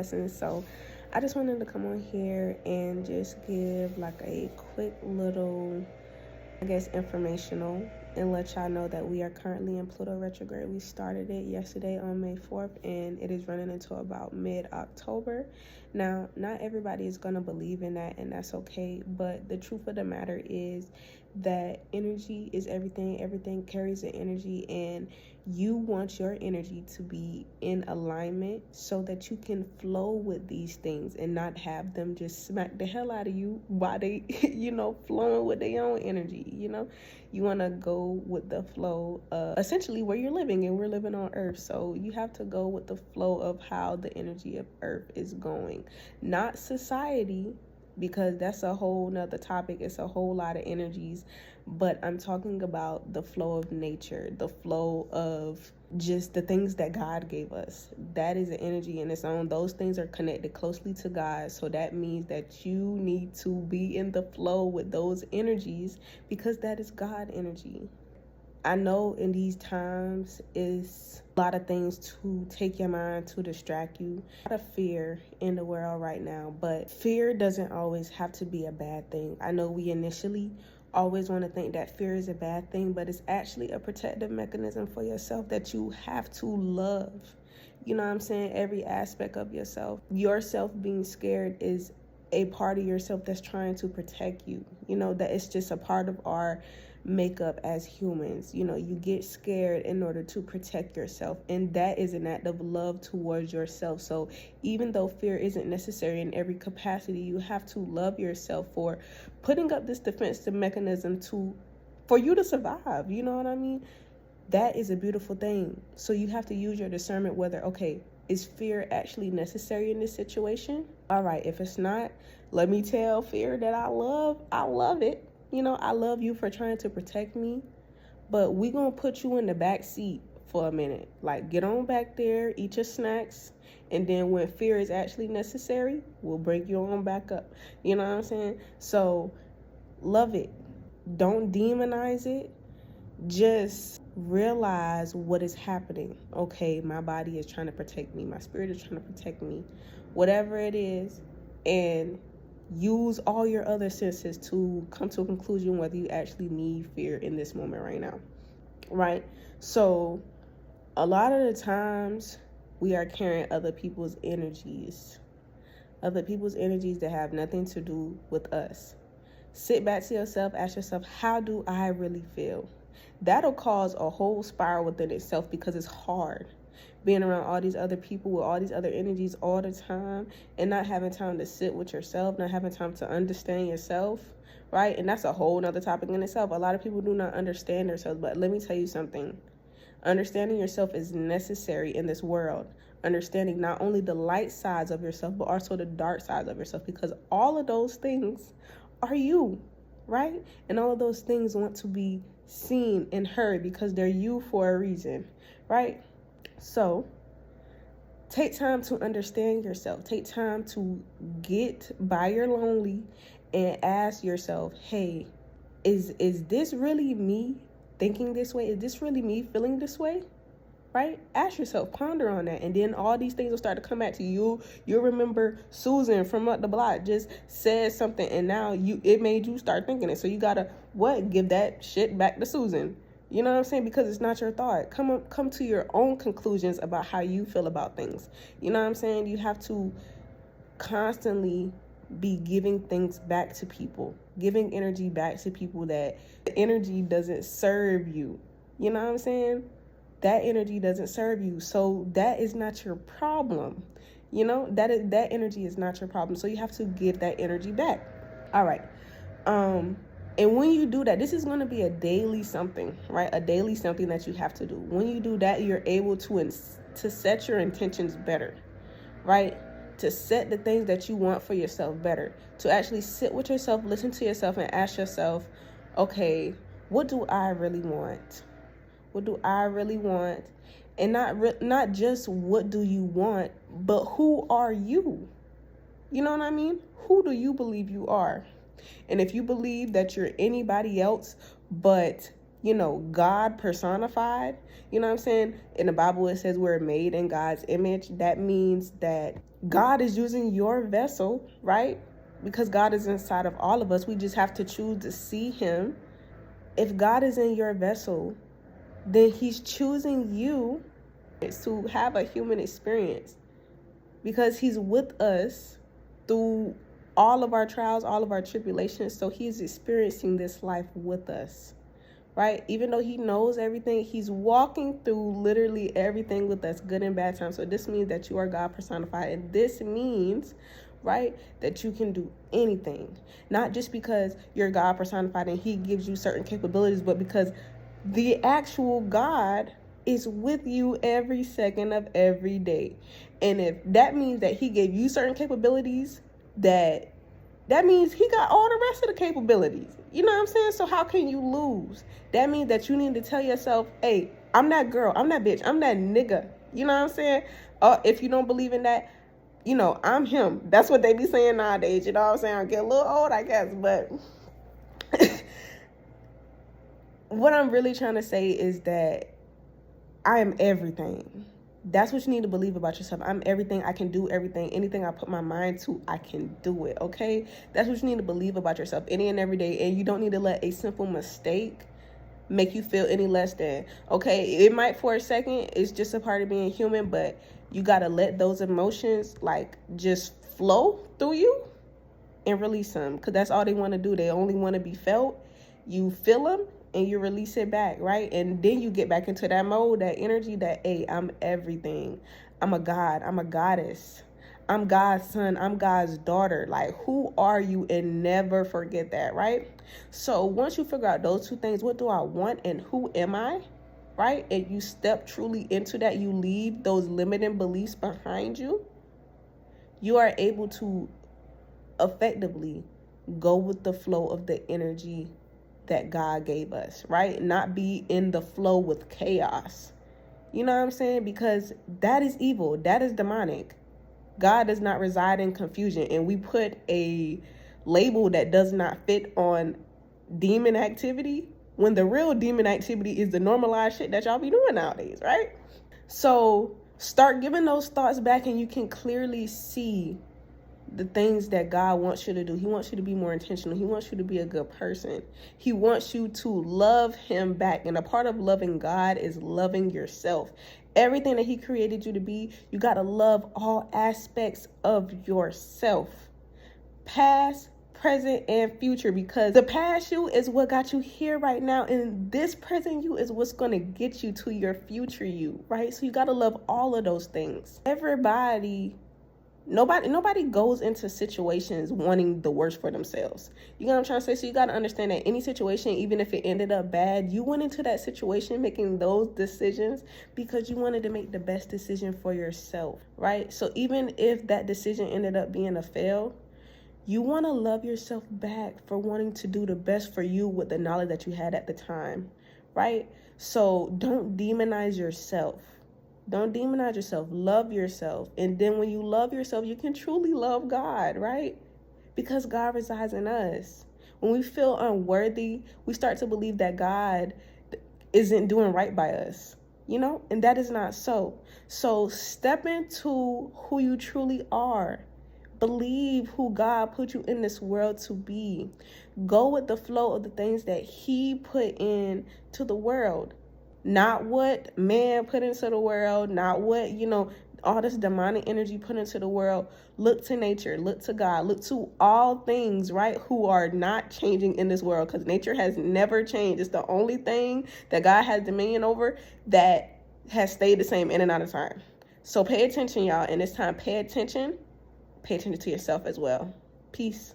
blessings. So I just wanted to come on here and just give like a quick little, I guess, informational, and let y'all know that we are currently in Pluto Retrograde. We started it yesterday on May 4th, and it is running until about mid-October. Now, not everybody is going to believe in that, and that's okay, but the truth of the matter is that energy is everything. Everything carries an energy, and you want your energy to be in alignment so that you can flow with these things and not have them just smack the hell out of you while they, flowing with their own energy. You want to go with the flow of essentially where you're living, and we're living on Earth. So you have to go with the flow of how the energy of Earth is going, not society, because that's a whole nother topic. It's a whole lot of energies, but I'm talking about the flow of nature, the flow of just the things that God gave us. That is an energy in its own. Those things are connected closely to God. So that means that you need to be in the flow with those energies, because that is God energy. I know in these times is a lot of things to take your mind, to distract you. A lot of fear in the world right now, but fear doesn't always have to be a bad thing. I know we initially always want to think that fear is a bad thing, but it's actually a protective mechanism for yourself that you have to love. You know what I'm saying? Every aspect of yourself. Yourself being scared is a part of yourself that's trying to protect you. That it's just a part of our makeup as humans. You get scared in order to protect yourself, and that is an act of love towards yourself. So even though fear isn't necessary in every capacity, you have to love yourself for putting up this defensive mechanism for you to survive. You know what I mean? That is a beautiful thing. So you have to use your discernment whether, okay, is fear actually necessary in this situation? All right, if it's not, let me tell fear that I love it. I love you for trying to protect me, but we're going to put you in the back seat for a minute. Like, get on back there, eat your snacks, and then when fear is actually necessary, we'll bring you on back up. You know what I'm saying? So, love it. Don't demonize it. Just realize what is happening. Okay, my body is trying to protect me. My spirit is trying to protect me. Whatever it is, and use all your other senses to come to a conclusion whether you actually need fear in this moment right now, right? So a lot of the times we are carrying other people's energies that have nothing to do with us. Sit back to yourself, ask yourself, how do I really feel? That'll cause a whole spiral within itself, because it's hard being around all these other people with all these other energies all the time and not having time to sit with yourself, not having time to understand yourself, right? And that's a whole nother topic in itself. A lot of people do not understand themselves, but let me tell you something. Understanding yourself is necessary in this world. Understanding not only the light sides of yourself, but also the dark sides of yourself, because all of those things are you, right? And all of those things want to be seen and heard because they're you for a reason, right? So take time to understand yourself. Take time to get by your lonely and ask yourself, hey, is this really me thinking this way? Is this really me feeling this way? Right? Ask yourself, ponder on that. And then all these things will start to come back to you. You'll remember Susan from up the block just said something, and now it made you start thinking it. So you gotta give that shit back to Susan. You know what I'm saying? Because it's not your thought. Come to your own conclusions about how you feel about things. You know what I'm saying? You have to constantly be giving things back to people, giving energy back to people that the energy doesn't serve you. You know what I'm saying? That energy doesn't serve you. So that is not your problem. That energy is not your problem. So you have to give that energy back. All right. And when you do that, this is going to be a daily something, right? A daily something that you have to do. When you do that, you're able to set your intentions better, right? To set the things that you want for yourself better. To actually sit with yourself, listen to yourself, and ask yourself, okay, what do I really want? What do I really want? And not just what do you want, but who are you? You know what I mean? Who do you believe you are? And if you believe that you're anybody else but, God personified, you know what I'm saying? In the Bible, it says we're made in God's image. That means that God is using your vessel, right? Because God is inside of all of us. We just have to choose to see him. If God is in your vessel, then he's choosing you to have a human experience, because he's with us through all of our trials, all of our tribulations. So he's experiencing this life with us, right? Even though he knows everything, he's walking through literally everything with us, good and bad times. So this means that you are God personified. And this means, right, that you can do anything. Not just because you're God personified and he gives you certain capabilities, but because the actual God is with you every second of every day. And if that means that he gave you certain capabilities, that means he got all the rest of the capabilities. You know what I'm saying? So how can you lose? That means that you need to tell yourself, hey, I'm that girl, I'm that bitch, I'm that nigga. You know what I'm saying? If you don't believe in that, I'm him. That's what they be saying nowadays. You know what I'm saying? I get a little old, I guess, but what I'm really trying to say is that I am everything. That's what you need to believe about yourself. I'm everything. I can do everything. Anything I put my mind to, I can do it, okay? That's what you need to believe about yourself any and every day. And you don't need to let a simple mistake make you feel any less than, okay? It might for a second. It's just a part of being human, but you got to let those emotions, just flow through you and release them, because that's all they want to do. They only want to be felt. You feel them and you release it back, right? And then you get back into that mode, that energy, that, hey, I'm everything. I'm a God. I'm a goddess. I'm God's son. I'm God's daughter. Like, who are you? And never forget that, right? So once you figure out those two things, what do I want and who am I, right? And you step truly into that, you leave those limiting beliefs behind you, you are able to effectively go with the flow of the energy that God gave us, right? Not be in the flow with chaos. You know what I'm saying? Because that is evil. That is demonic. God does not reside in confusion. And we put a label that does not fit on demon activity when the real demon activity is the normalized shit that y'all be doing nowadays, right? So start giving those thoughts back and you can clearly see the things that God wants you to do. He wants you to be more intentional. He wants you to be a good person. He wants you to love him back. And a part of loving God is loving yourself. Everything that he created you to be, you got to love all aspects of yourself. Past, present, and future. Because the past you is what got you here right now. And this present you is what's going to get you to your future you, right? So you got to love all of those things. Nobody goes into situations wanting the worst for themselves. You know what I'm trying to say? So you got to understand that any situation, even if it ended up bad, you went into that situation making those decisions because you wanted to make the best decision for yourself, right? So even if that decision ended up being a fail, you want to love yourself back for wanting to do the best for you with the knowledge that you had at the time, right? So don't demonize yourself. Don't demonize yourself. Love yourself. And then when you love yourself, you can truly love God, right? Because God resides in us. When we feel unworthy, we start to believe that God isn't doing right by us, and that is not so. So step into who you truly are. Believe who God put you in this world to be. Go with the flow of the things that he put into the world. Not what man put into the world, not what, all this demonic energy put into the world. Look to nature, look to God, look to all things, right, who are not changing in this world, because nature has never changed. It's the only thing that God has dominion over that has stayed the same in and out of time. So pay attention, y'all. And this time, pay attention to yourself as well. Peace.